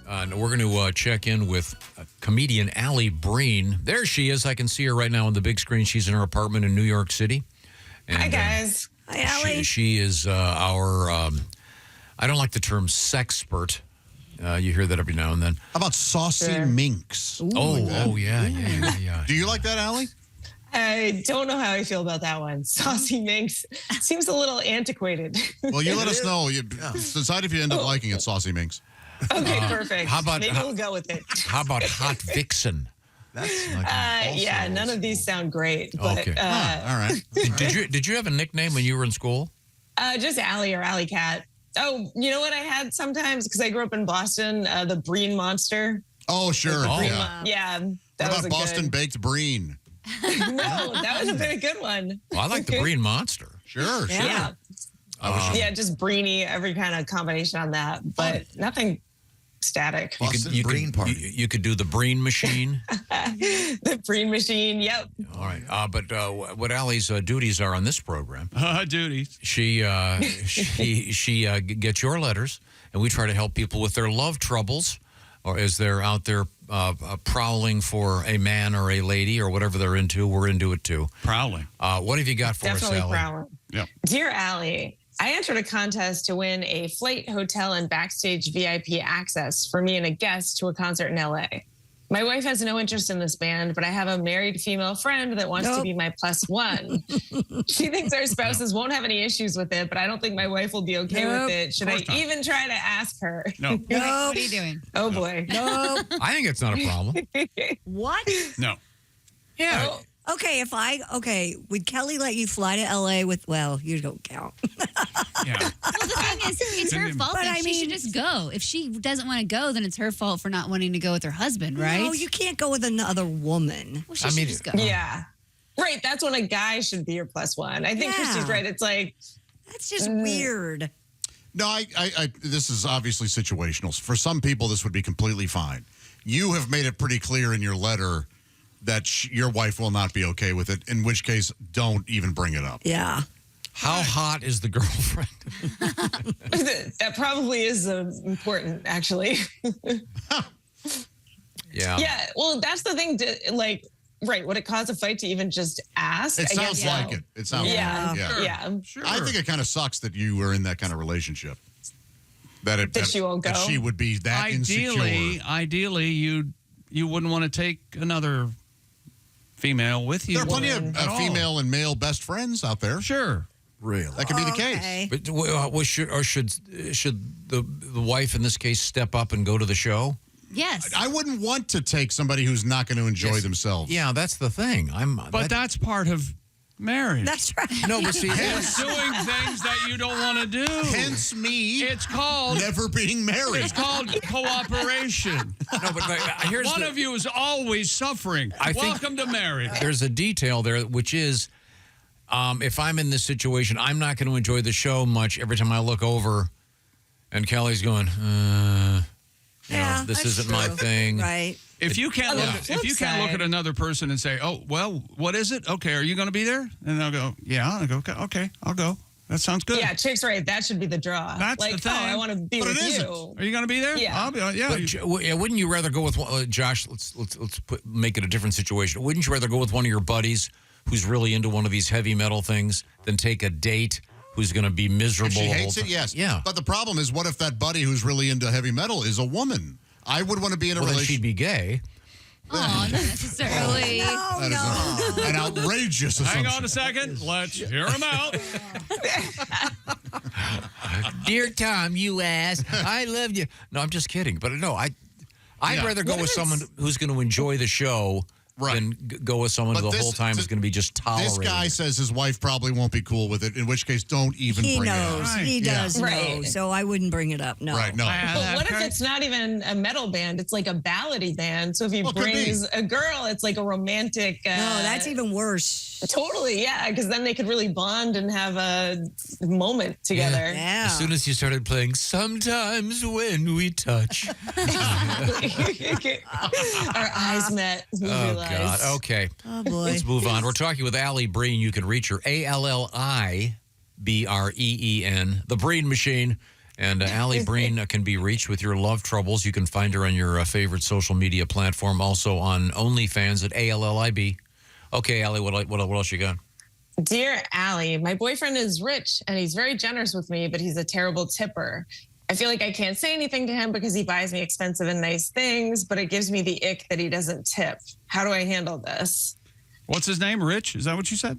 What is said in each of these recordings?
And we're going to check in with comedian Alli Breen. There she is. I can see her right now on the big screen. She's in her apartment in New York City. And, Hi, guys. Hi, Alli. She is our, I don't like the term sexpert. You hear that every now and then. How about Saucy Minx? Oh, yeah. Do you like that, Alli? I don't know how I feel about that one. Saucy Minx seems a little antiquated. Well, you let us know. You decide if you end up liking it, Saucy Minx. Okay, perfect. How about Maybe we'll go with it. How about Hot Vixen? That's like yeah, none of these sound great. But, Okay. all right. Did you have a nickname when you were in school? just Alli or Alley Cat. Oh, you know what I had sometimes? Because I grew up in Boston, the Breen Monster. Oh, sure. Oh, Yeah, What that was about a Boston Baked Breen? No, that was a very good one. Well, I like the Breen Monster. Sure. Yeah. Yeah, just Breeny, every kind of combination on that, but nothing static. You could do the Breen machine. The Breen machine, yep. All right. But what Allie's duties are on this program? Duties. She gets your letters, and we try to help people with their love troubles, or as they're out there prowling for a man or a lady or whatever they're into. We're into it too. Prowling. What have you got for Definitely us, Alli? prowling. Yep. Dear Alli, I entered a contest to win a flight, hotel, and backstage VIP access for me and a guest to a concert in LA. My wife has no interest in this band, but I have a married female friend that wants to be my plus one. She thinks our spouses won't have any issues with it, but I don't think my wife will be okay with it. Should I even try to ask her? No. What are you doing? Oh, boy. No. I think it's not a problem. What? No. Yeah. Oh, Okay, would Kelly let you fly to LA with, well, you don't count. Yeah. Well, the thing is, it's her fault. But Then I she mean- should just go. If she doesn't want to go, then it's her fault for not wanting to go with her husband, right? No, you can't go with another woman. Well, she should just go. yeah. Right. That's when a guy should be your plus one. I think Yeah. Christy's right. It's like, That's just weird. No, I this is obviously situational. For some people, this would be completely fine. You have made it pretty clear in your letter that your wife will not be okay with it, in which case, don't even bring it up. Yeah. How hot is the girlfriend? that probably is important, actually. Yeah. Yeah. Well, that's the thing. Right. Would it cause a fight to even just ask? It I sounds guess like so. it. It sounds Yeah. like it. Yeah. Sure. I think it kind of sucks that you were in that kind of relationship. That she won't that go? she would be that insecure. Ideally, you wouldn't want to take another female with you. There are plenty of at all. female and male best friends out there. Sure. Really? That could be the Okay. case. But should the wife in this case step up and go to the show? Yes. I wouldn't want to take somebody who's not going to enjoy themselves. Yeah, that's the thing. But that's part of marriage. That's right. no, but see, It's doing things that you don't want to do. Hence me It's called never being married. It's called cooperation. no, but here's One of you is always suffering. I think- Welcome to marriage. there's a detail there, which is if I'm in this situation, I'm not going to enjoy the show much every time I look over and Kelly's going, Yeah, this that's isn't my true. thing. Right. If you can't On the look, flip if you can't look side- at another person and say, "Oh, well, what is it? Okay, are you going to be there?" And they'll go, "Yeah." I go, "Okay, I'll go. That sounds good." Yeah. Chick's right. That should be the draw. That's like, the thing. oh, I want to be But with it isn't. you. Are you going to be there? Yeah. I'll be. Yeah. But wouldn't you rather go with Josh? Let's make it a different situation. Wouldn't you rather go with one of your buddies who's really into one of these heavy metal things than take a date who's going to be miserable? If she the hates whole it, time? yes. Yeah. But the problem is, what if that buddy who's really into heavy metal is a woman? I would want to be in a Well, then she'd relationship. be gay. Oh, not necessarily. That is an outrageous Hang assumption. on a second. Let's hear him out. Dear Tom, you ass, I love you. No, I'm just kidding. But no, I'd rather go with someone who's going to enjoy the show than go with someone who the whole time is going to be just tolerating. This guy says his wife probably won't be cool with it, in which case don't even He bring knows. it up. He does know. Right. So I wouldn't bring it up. No. Right, no. But what if it's not even a metal band? It's like a ballady band. So if he Well, could be. brings a girl, it's like a romantic. No, that's even worse. Totally, yeah, because then they could really bond and have a moment together. Yeah. As soon as you started playing Sometimes When We Touch. Our eyes met. We Oh, realized. God. Okay. Oh, boy. Let's move on. We're talking with Alli Breen. You can reach her, ALLIBREEN, The Breen Machine. And Alli Breen can be reached with your love troubles. You can find her on your favorite social media platform, also on OnlyFans at ALLIB. Okay, Alli, what else you got? Dear Alli, my boyfriend is rich and he's very generous with me, but he's a terrible tipper. I feel like I can't say anything to him because he buys me expensive and nice things, but it gives me the ick that he doesn't tip. How do I handle this? What's his name? Rich? Is that what you said?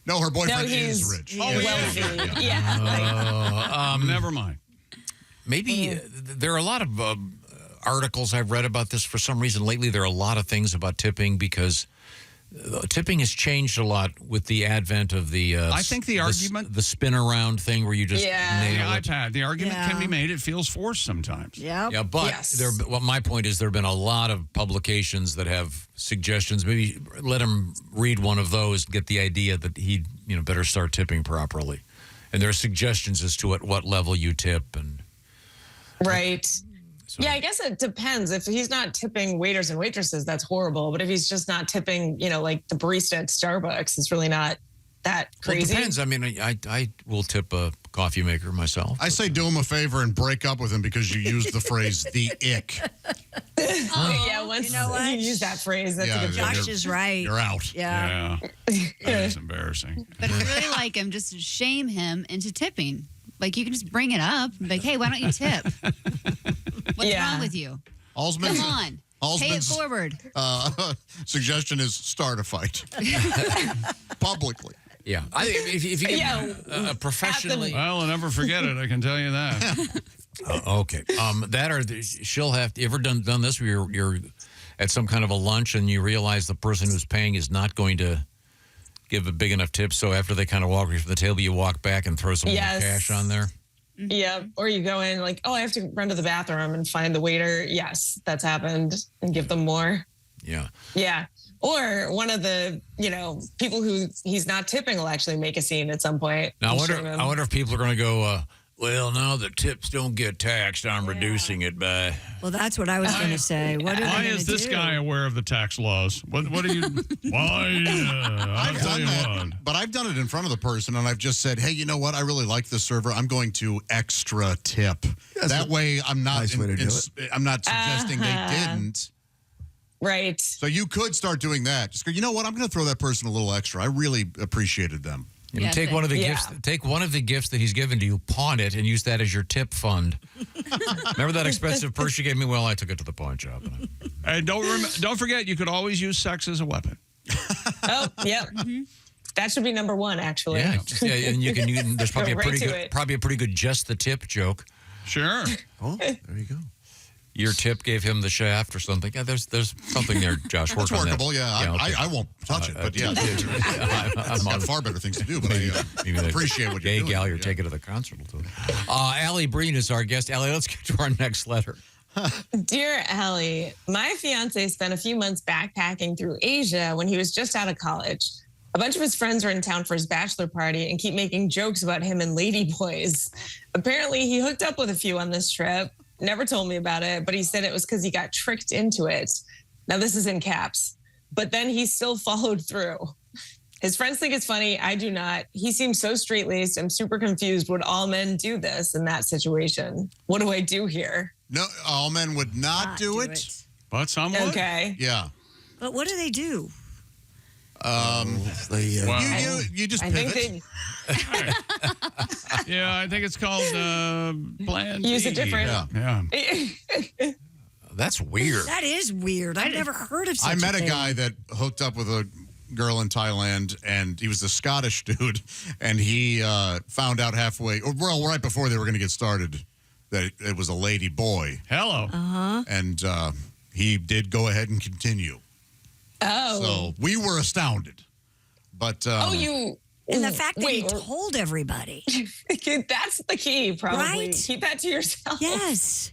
No, her boyfriend is rich. Oh, wealthy. Yeah. Never mind. Maybe there are a lot of articles I've read about this. For some reason lately, there are a lot of things about tipping because tipping has changed a lot with the advent of the I think the argument... The spin around thing where you just nail it. The iPad. The argument can be made. It feels forced sometimes. Yeah, but my point is there have been a lot of publications that have suggestions. Maybe let him read one of those, get the idea that he better start tipping properly. And there are suggestions as to at what level you tip. Right. So. Yeah, I guess it depends. If he's not tipping waiters and waitresses, that's horrible. But if he's just not tipping, like the barista at Starbucks, it's really not that crazy. Well, it depends. I mean, I will tip a coffee maker myself. I say do him a favor and break up with him because you used the phrase "the ick." Yeah, once you use that phrase, that's a good Josh is right. You're out. Yeah. That's embarrassing. But if you really like him, just shame him into tipping. Like, you can just bring it up. Like, hey, why don't you tip? What's wrong with you? Come on. Pay it forward. Suggestion is start a fight. Publicly. Yeah. I think if you get a professionally... Well, I'll never forget it. I can tell you that. Okay. She'll have... You ever done this where you're at some kind of a lunch and you realize the person who's paying is not going to give a big enough tip, so after they kind of walk away from the table, you walk back and throw some more cash on there? Yeah, or you go in like, I have to run to the bathroom and find the waiter. Yes, that's happened, and give them more. Yeah. Yeah. Or one of the, people who he's not tipping will actually make a scene at some point. Now, I wonder if people are going to go, well, now the tips don't get taxed. I'm reducing it by... Well, that's what I was going to say. Why is this guy aware of the tax laws? What are you... Why? I've done that, but I've done it in front of the person, and I've just said, hey, you know what? I really like this server. I'm going to extra tip. That way, I'm not I'm not suggesting they didn't. Right. So you could start doing that. Just go, you know what? I'm going to throw that person a little extra. I really appreciated them. Take one of the gifts. Take one of the gifts that he's given to you, pawn it, and use that as your tip fund. Remember that expensive purse you gave me? Well, I took it to the pawn shop. And don't forget, you could always use sex as a weapon. Oh, yeah. Mm-hmm. That should be number one, actually. Yeah, and you can. There's probably a pretty good just the tip joke. Sure. Oh, there you go. Your tip gave him the shaft or something. Yeah, there's something there, Josh. It's workable, yeah. Okay. I won't touch it, but yeah. I've got far better things to do, but I appreciate what you're doing. Gay gal, you're taking to the concert. Alli Breen is our guest. Alli, let's get to our next letter. Dear Alli, my fiance spent a few months backpacking through Asia when he was just out of college. A bunch of his friends were in town for his bachelor party and keep making jokes about him and ladyboys. Apparently, he hooked up with a few on this trip. Never told me about it, but he said it was because he got tricked into it. Now, this is in caps. But then he still followed through. His friends think it's funny. I do not. He seems so straight-laced. I'm super confused. Would all men do this in that situation? What do I do here? No, all men would not do it. But some would. Okay. Yeah. But what do they do? You just pivot. Yeah, I think it's called plan B. Use a different. Yeah. That's weird. That is weird. I've never heard of such I met a a guy that hooked up with a girl in Thailand, and he was a Scottish dude, and he found out right before they were going to get started that it was a lady boy. Hello. Uh-huh. And he did go ahead and continue. Oh. So we were astounded. But and the fact that he told everybody. That's the key, probably. Right? Keep that to yourself. Yes.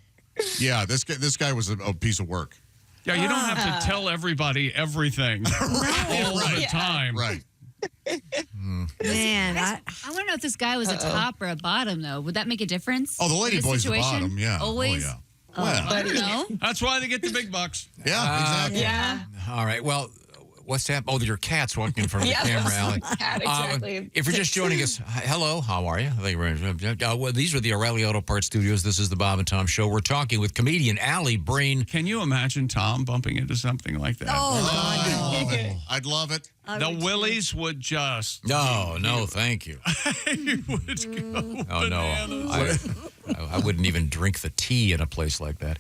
Yeah, this guy was a piece of work. Yeah, you don't have to tell everybody everything all the time. Right. Man, I want to know if this guy was a top or a bottom, though. Would that make a difference? Oh, the lady boy's the bottom, yeah. Always? Oh, yeah. Well, I don't know. That's why they get the big bucks. Yeah, exactly. Yeah. All right. Well, what's that? Oh, your cat's walking in front of the camera, Allie. Cat, exactly. If you're just joining us, hello, how are you? Well, these are the O'Reilly Auto Parts Studios. This is the Bob and Tom Show. We're talking with comedian Alli Breen. Can you imagine Tom bumping into something like that? I'd love it. The Willies would just... No, thank you. He would go bananas. I wouldn't even drink the tea in a place like that.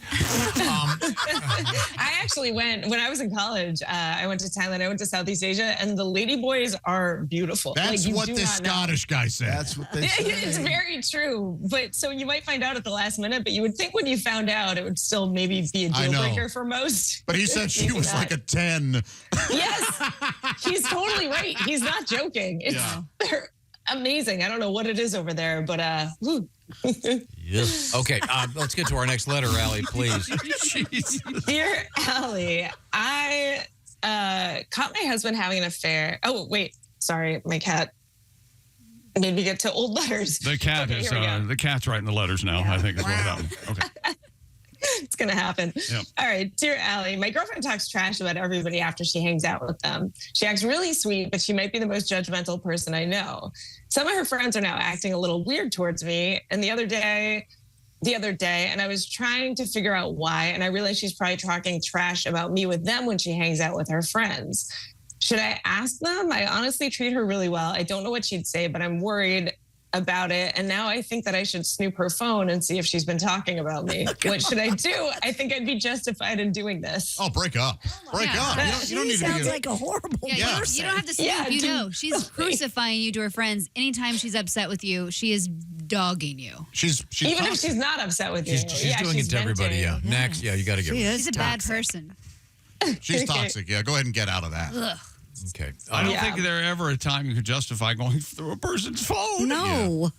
I actually went, when I was in college, I went to Thailand, I went to Southeast Asia, and the lady boys are beautiful. That's what this Scottish guy said. That's what they say. It's very true. But so you might find out at the last minute, but you would think when you found out, it would still maybe be a deal breaker for most. But he said she was like a 10. Yes, he's totally right. He's not joking. They're amazing. I don't know what it is over there, but Yes. Okay, let's get to our next letter, Allie, please. Dear Allie, I caught my husband having an affair. Oh, wait. Sorry, my cat made me get to old letters. The cat is the cat's writing the letters now, I think is what happened. Okay. It's going to happen. Yep. All right. Dear Allie, my girlfriend talks trash about everybody after she hangs out with them. She acts really sweet, but she might be the most judgmental person I know. Some of her friends are now acting a little weird towards me. And the other day, and I was trying to figure out why. And I realized she's probably talking trash about me with them when she hangs out with her friends. Should I ask them? I honestly treat her really well. I don't know what she'd say, but I'm worried about it. And now I think that I should snoop her phone and see if she's been talking about me. What should I do? I think I'd be justified in doing this. Oh, break up. Break up. You don't need to be. Sounds like a horrible person. You don't have to snoop. She's crucifying you to her friends. Anytime she's upset with you, she is dogging you. She's even if she's not upset with you. She's doing it to everybody. Yeah. Next. Yeah, you got to get rid of it. She's a bad person. She's toxic. Yeah, go ahead and get out of that. Ugh. Okay. I don't think there ever a time you could justify going through a person's phone. No.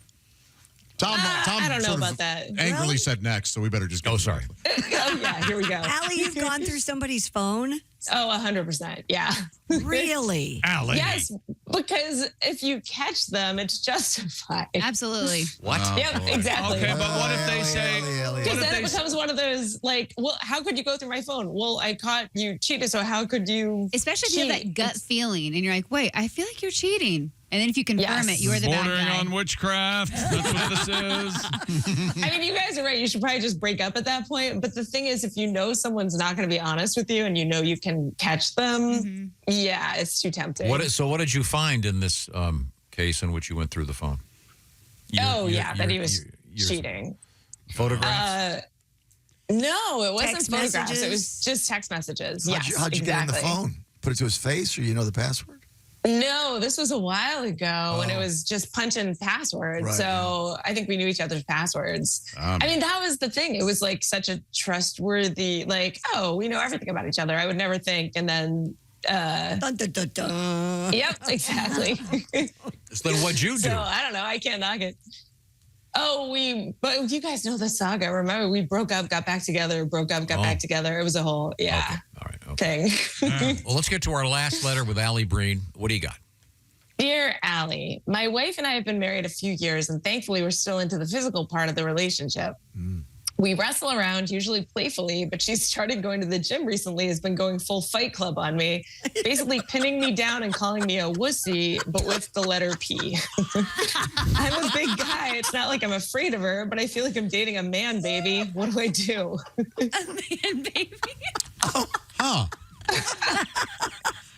Tom I don't know about that. Angrily said next, so we better just go. Oh, sorry. Oh, yeah, here we go. Allie, you've gone through somebody's phone? Oh, 100%. Yeah. Really? Allie. Yes, because if you catch them, it's justified. Absolutely. What? Yep, exactly. Okay, but what if they say... Because then it becomes one of those, like, well, how could you go through my phone? Well, I caught you cheated, so how could you Especially if you have that gut feeling and you're like, wait, I feel like you're cheating. And then if you confirm it, you're the bad Bordering guy. on witchcraft. That's what this is. I mean, you guys are right. You should probably just break up at that point. But the thing is, if you know someone's not going to be honest with you and you know you can catch them, yeah, it's too tempting. So what did you find in this case in which you went through the phone? That he was cheating. Photographs? No, it wasn't Text photographs. messages? It was just text messages. How'd you get on the phone? Put it to his face, or you know the password? No, this was a while ago when it was just punching passwords. Right, so I think we knew each other's passwords. I mean, that was the thing. It was like such a trustworthy, like, oh, we know everything about each other. I would never think. And then, Dun, dun, dun, dun. yep, exactly. So then what'd you do? So I don't know. I can't knock it. But you guys know the saga. Remember, we broke up, got back together, broke up, got back together. It was a whole, Okay. All right. Okay. thing. Well, let's get to our last letter with Alli Breen. What do you got? Dear Allie, my wife and I have been married a few years, and thankfully we're still into the physical part of the relationship. We wrestle around, usually playfully, but she's started going to the gym recently, has been going full Fight Club on me, basically pinning me down and calling me a wussy, but with the letter P. I'm a big guy. It's not like I'm afraid of her, but I feel like I'm dating a man baby. What do I do? A man baby. Huh.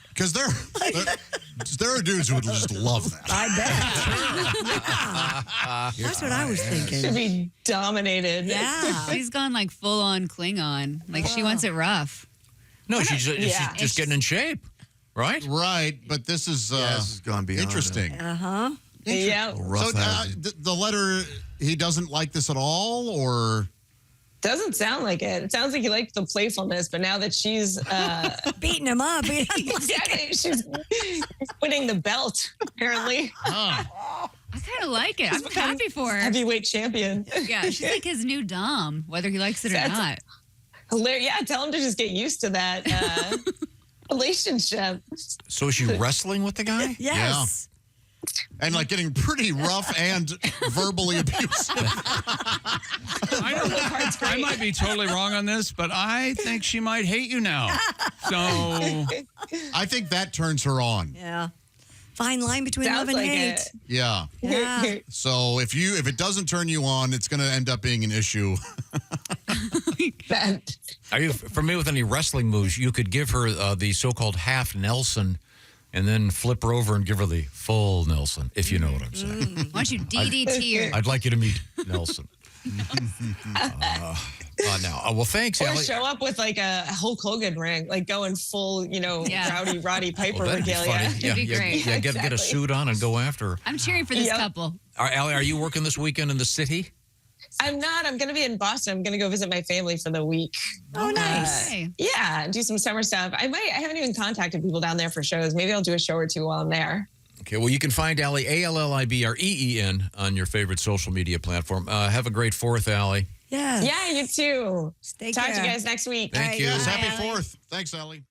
Because there are dudes who would just love that. I bet. That's what I was thinking. Should be dominated. Yeah. She's gone like full on Klingon. Like she wants it rough. No, she's just getting in shape, right? Right, but this is, this has gone beyond interesting. Uh-huh. Yeah. Rough The letter, he doesn't like this at all, or... Doesn't sound like it. It sounds like he liked the playfulness, but now that she's Beating him up. she's winning the belt, apparently. I kind of like it. I'm happy for her. Heavyweight champion. Yeah, she's like his new dom, whether he likes it or not. Hilarious. Yeah, tell him to just get used to that relationship. So is she wrestling with the guy? Yes. And like getting pretty rough and verbally abusive. I might be totally wrong on this, but I think she might hate you now. So I think that turns her on. Yeah. Fine line between love and hate. Yeah. Yeah. So if it doesn't turn you on, it's going to end up being an issue. Are you familiar with any wrestling moves? You could give her the so-called half Nelson and then flip her over and give her the full Nelson, if you know what I'm saying. Why don't you DDT her? I'd like you to meet Nelson. Well, thanks, Or Alli. show up with like a Hulk Hogan ring, like going full, Rowdy Roddy Piper That'd be regalia. funny. That'd be great. Yeah, get a suit on and go after her. I'm cheering for this couple. Alli, are you working this weekend in the city? I'm not. I'm going to be in Boston. I'm going to go visit my family for the week. Oh, nice. Yeah, do some summer stuff. I haven't even contacted people down there for shows. Maybe I'll do a show or two while I'm there. Okay, well, you can find Alli, ALLIBREEN, on your favorite social media platform. Have a great 4th, Alli. Yeah. Yeah, you too. Stay Talk to care. you guys next week. Thank you. Yes, happy 4th. Thanks, Alli.